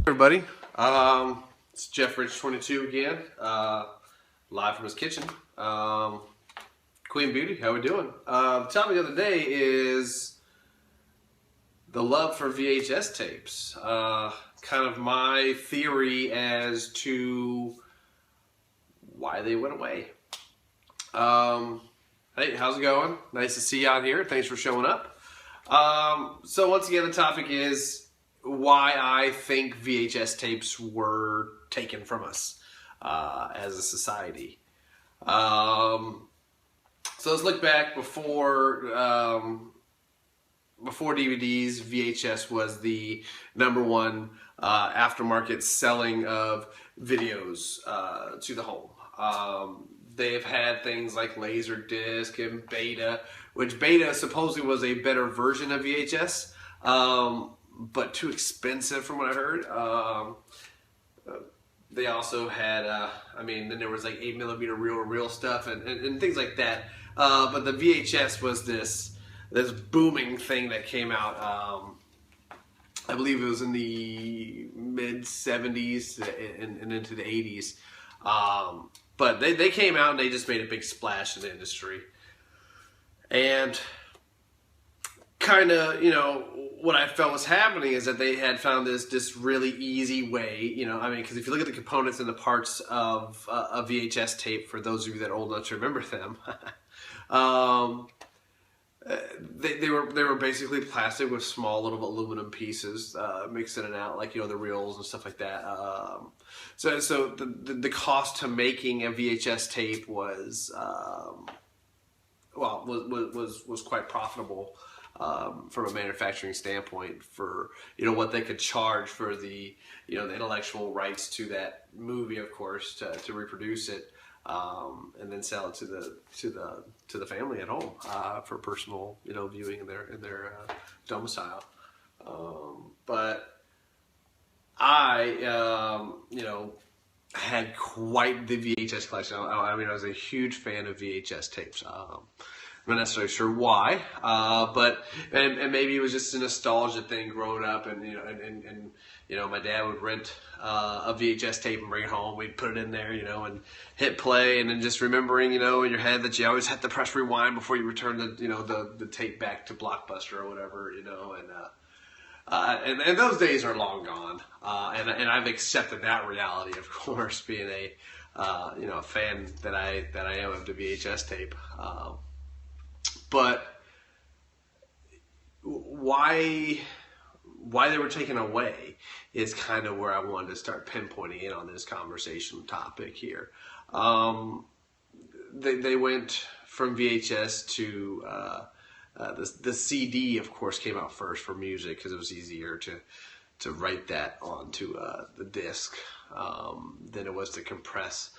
Everybody, it's Jeff Rich 22 again, live from his kitchen. Queen Beauty, how we doing? The topic of the day is the love for VHS tapes. Kind of my theory as to why they went away. Hey, how's it going? Nice to see you out here. Thanks for showing up. So once again, the topic is why I think VHS tapes were taken from us as a society. So let's look back before DVDs. VHS was the #1 aftermarket selling of videos to the home. They've had things like Laserdisc and Beta, which Beta supposedly was a better version of VHS. But too expensive from what I heard. They also had, then there was like 8mm reel-to-reel stuff and things like that. But the VHS was this booming thing that came out. I believe it was in the mid-70s and into the 80s. But they came out and they just made a big splash in the industry. And kind of, what I felt was happening is that they had found this really easy way, because if you look at the components and the parts of a VHS tape, for those of you that are old enough to remember them, they were basically plastic with small little aluminum pieces mixed in and out, like the reels and stuff like that. So the cost to making a VHS tape was quite profitable. From a manufacturing standpoint, for what they could charge for the the intellectual rights to that movie, of course, to reproduce it, and then sell it to the family at home for personal viewing in their domicile. But I had quite the VHS collection. I was a huge fan of VHS tapes. I'm not necessarily sure why, but maybe it was just a nostalgia thing growing up, and my dad would rent a VHS tape and bring it home. We'd put it in there, and hit play, and then just remembering, in your head that you always had to press rewind before you return the tape back to Blockbuster or whatever, and those days are long gone, and I've accepted that reality, of course, being a fan that I am of the VHS tape. But why they were taken away is kind of where I wanted to start pinpointing in on this conversation topic here. They went from VHS to the CD, of course, came out first for music because it was easier to write that onto the disc than it was to compress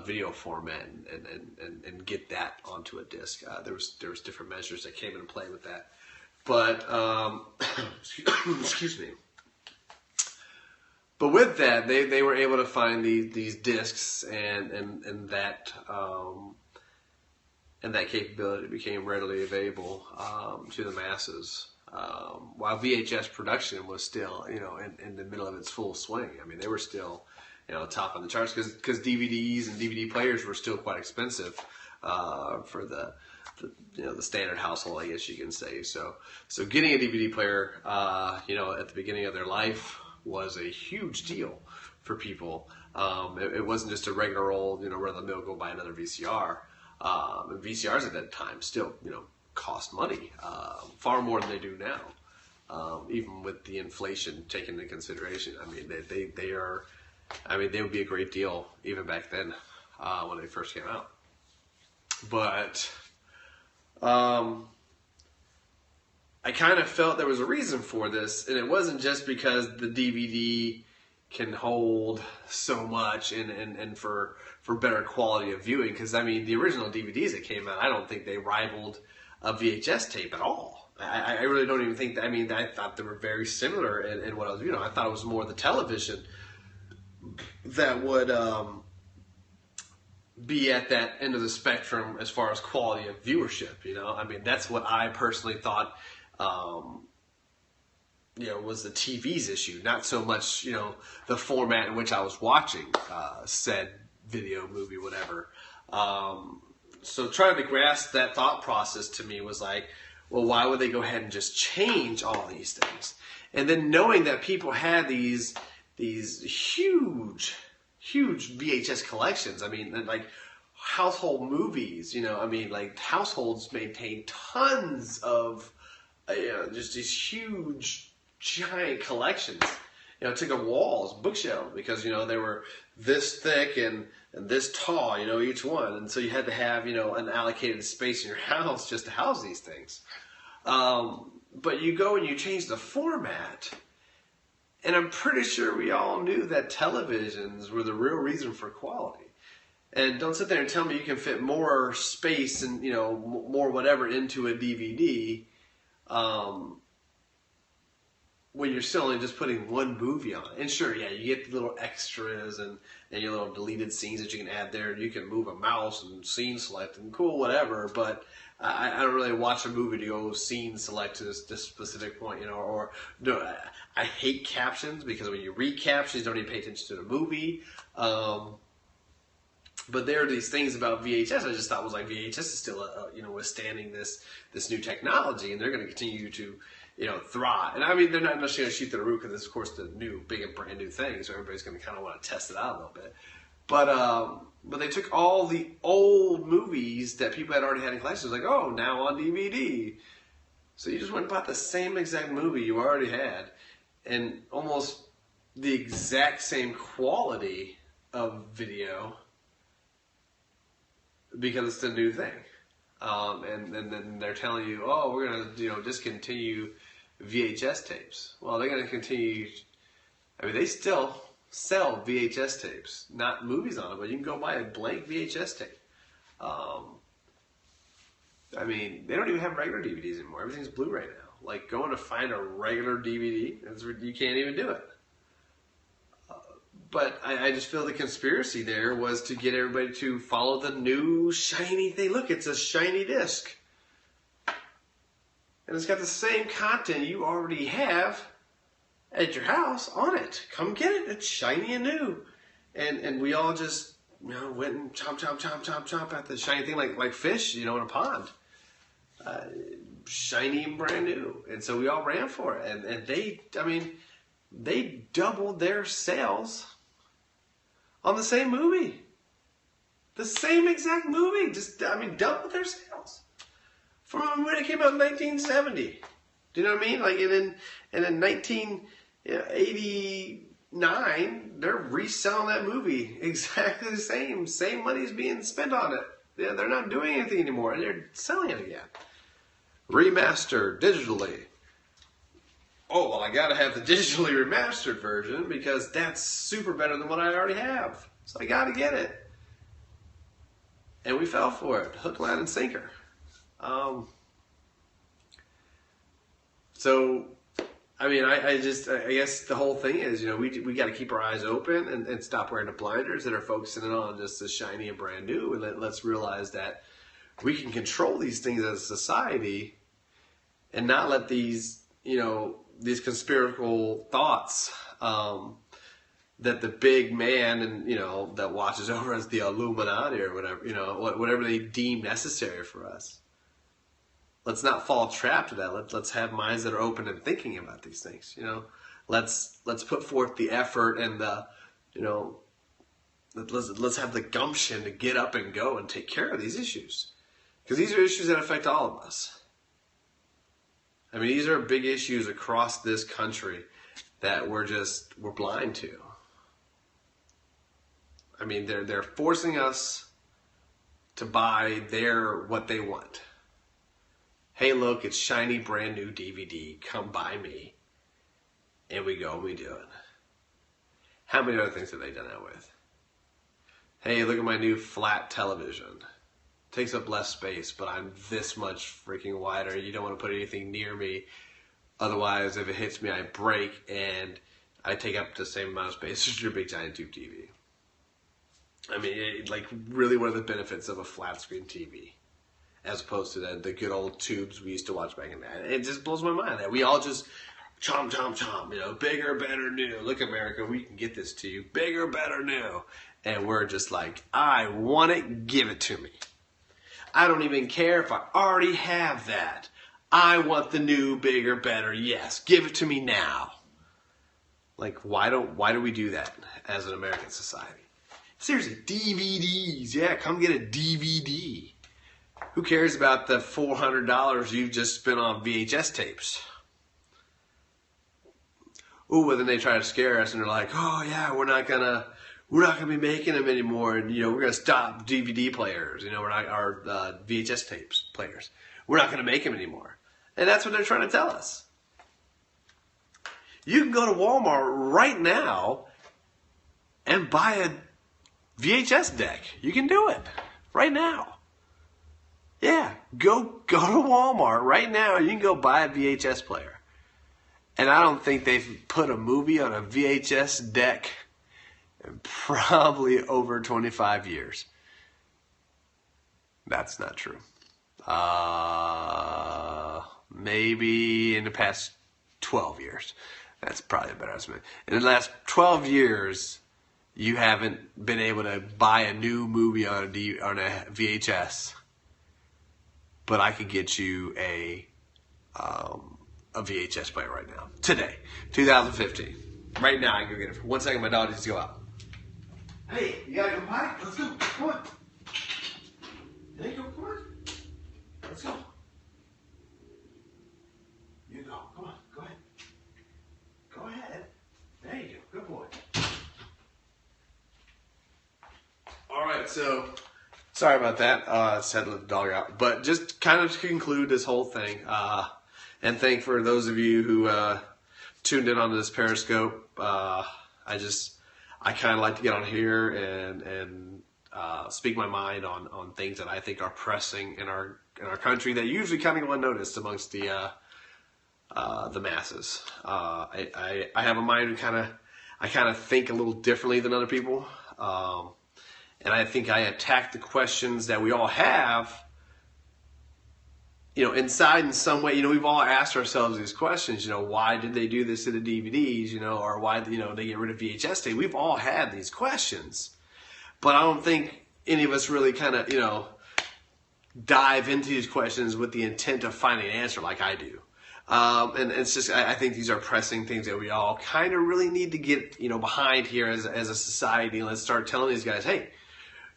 video format and get that onto a disc. There was different measures that came into play with that, but excuse me. But with that, they were able to find these discs and that capability became readily available to the masses. While VHS production was still in the middle of its full swing. They were still top on the charts because DVDs and DVD players were still quite expensive for the standard household, I guess you can say. So getting a DVD player, at the beginning of their life was a huge deal for people. It wasn't just a regular old, run-of-the-mill go buy another VCR. And VCRs at that time still, cost money, far more than they do now. Even with the inflation taken into consideration, they would be a great deal even back then when they first came out. But I kind of felt there was a reason for this, and it wasn't just because the DVD can hold so much and for better quality of viewing. Because the original DVDs that came out, I don't think they rivaled a VHS tape at all. I really don't even think that. I thought they were very similar in what I was viewing. I thought it was more the television that would be at that end of the spectrum as far as quality of viewership. That's what I personally thought was the TV's issue, not so much, the format in which I was watching said video, movie, whatever. So trying to grasp that thought process to me was like, well, why would they go ahead and just change all these things? And then knowing that people had these huge VHS collections. I mean, like household movies, like households maintain tons of, just these huge, giant collections. To go walls, bookshelves, because, they were this thick and this tall, each one. And so you had to have, an allocated space in your house just to house these things. But you go and you change the format. And I'm pretty sure we all knew that televisions were the real reason for quality. And don't sit there and tell me you can fit more space and, more whatever into a DVD when you're still only just putting one movie on. And sure, yeah, you get the little extras and your little deleted scenes that you can add there. You can move a mouse and scene select and cool, whatever. But I don't really watch a movie to go scene select to this specific point, or no, I hate captions because when you read captions, you don't even pay attention to the movie. But there are these things about VHS I just thought was like VHS is still, withstanding this new technology, and they're going to continue to, thrive. And I mean, they're not necessarily going to shoot through the roof because it's, of course, the new, big and brand new thing, so everybody's going to kind of want to test it out a little bit. But they took all the old movies that people had already had in collections, like, oh, now on DVD. So you just went and bought the same exact movie you already had, and almost the exact same quality of video, because it's the new thing. And then they're telling you, oh, we're going to, discontinue VHS tapes. Well, they're going to continue. I mean, they still sell VHS tapes, not movies on them, but you can go buy a blank VHS tape. I mean, they don't even have regular DVDs anymore. Everything's Blu-ray now. Like, going to find a regular DVD, you can't even do it. But I just feel the conspiracy there was to get everybody to follow the new shiny thing. Look, it's a shiny disc. And it's got the same content you already have at your house on it. Come get it. It's shiny and new. And we all just, went and chomp at the shiny thing like fish, in a pond. Shiny and brand new. And so we all ran for it. And they doubled their sales on the same movie. The same exact movie. Doubled their sales. From when it came out in 1970. Do you know what I mean? Like, and in 1989, they're reselling that movie exactly the same. Same money's being spent on it. Yeah, they're not doing anything anymore, and they're selling it again. Remastered digitally. Oh, well, I gotta have the digitally remastered version because that's super better than what I already have. So I gotta get it. And we fell for it. Hook, line, and sinker. I guess the whole thing is, we got to keep our eyes open and stop wearing the blinders that are focusing on just the shiny and brand new. And let's realize that we can control these things as a society and not let these conspiratorial thoughts, that the big man and, that watches over us, the Illuminati or whatever, whatever they deem necessary for us. Let's not fall trap to that. Let's have minds that are open and thinking about these things. Let's put forth the effort and let's have the gumption to get up and go and take care of these issues, because these are issues that affect all of us. I mean, these are big issues across this country that we're blind to. I mean, they're forcing us to buy what they want. Hey, look, it's shiny, brand new DVD. Come buy me. And we go and we do it. How many other things have they done that with? Hey, look at my new flat television. Takes up less space, but I'm this much freaking wider. You don't want to put anything near me. Otherwise, if it hits me, I break, and I take up the same amount of space as your big giant tube TV. I mean, really one of the benefits of a flat screen TV, as opposed to the good old tubes we used to watch back in that. It just blows my mind that we all just chomp, chomp, chomp, you know, bigger, better, new. Look, America, we can get this to you. Bigger, better, new. And we're just like, I want it, give it to me. I don't even care if I already have that. I want the new, bigger, better, yes. Give it to me now. Like, why do we do that as an American society? Seriously, DVDs. Yeah, come get a DVD. Who cares about the $400 you've just spent on VHS tapes? Ooh, and then they try to scare us and they're like, oh yeah, we're not gonna be making them anymore, and you know, we're gonna stop DVD players, you know, we're not our VHS tapes players. We're not gonna make them anymore. And that's what they're trying to tell us. You can go to Walmart right now and buy a VHS deck. You can do it right now. Yeah, go to Walmart right now. You can go buy a VHS player. And I don't think they've put a movie on a VHS deck in probably over 25 years. That's not true. Maybe in the past 12 years. That's probably a better estimate. In the last 12 years, you haven't been able to buy a new movie on a VHS. But I could get you a VHS player right now. Today. 2015. Right now, I can go get it. 1 second, my dog needs to go out. Hey, you gotta go buy it? Let's go. Come on. There you go. Come on. Let's go. You go. Come on. Go ahead. Go ahead. There you go. Good boy. All right, so sorry about that. I just had to let the dog out. But just kind of to conclude this whole thing, and thank for those of you who tuned in on this Periscope. I kind of like to get on here and speak my mind on things that I think are pressing in our country that usually kind of go unnoticed amongst the masses. I have a mind I kind of think a little differently than other people. And I think I attack the questions that we all have, you know, inside in some way. You know, we've all asked ourselves these questions, you know, why did they do this to the DVDs, you know, or why, you know, they get rid of VHS tape. We've all had these questions. But I don't think any of us really kind of, you know, dive into these questions with the intent of finding an answer like I do. And it's just, I think these are pressing things that we all kind of really need to get, you know, behind here as a society. Let's start telling these guys, hey,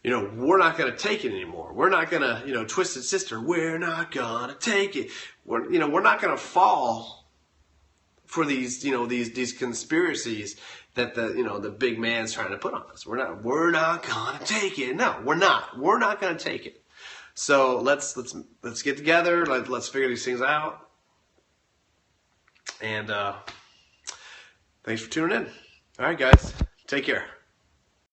you know, we're not going to take it anymore. We're not going to, you know, Twisted Sister, we're not going to take it. We're not going to fall for these, you know, these conspiracies that the big man's trying to put on us. We're not going to take it. No, we're not. We're not going to take it. So let's get together. Let's figure these things out. And thanks for tuning in. All right, guys, take care.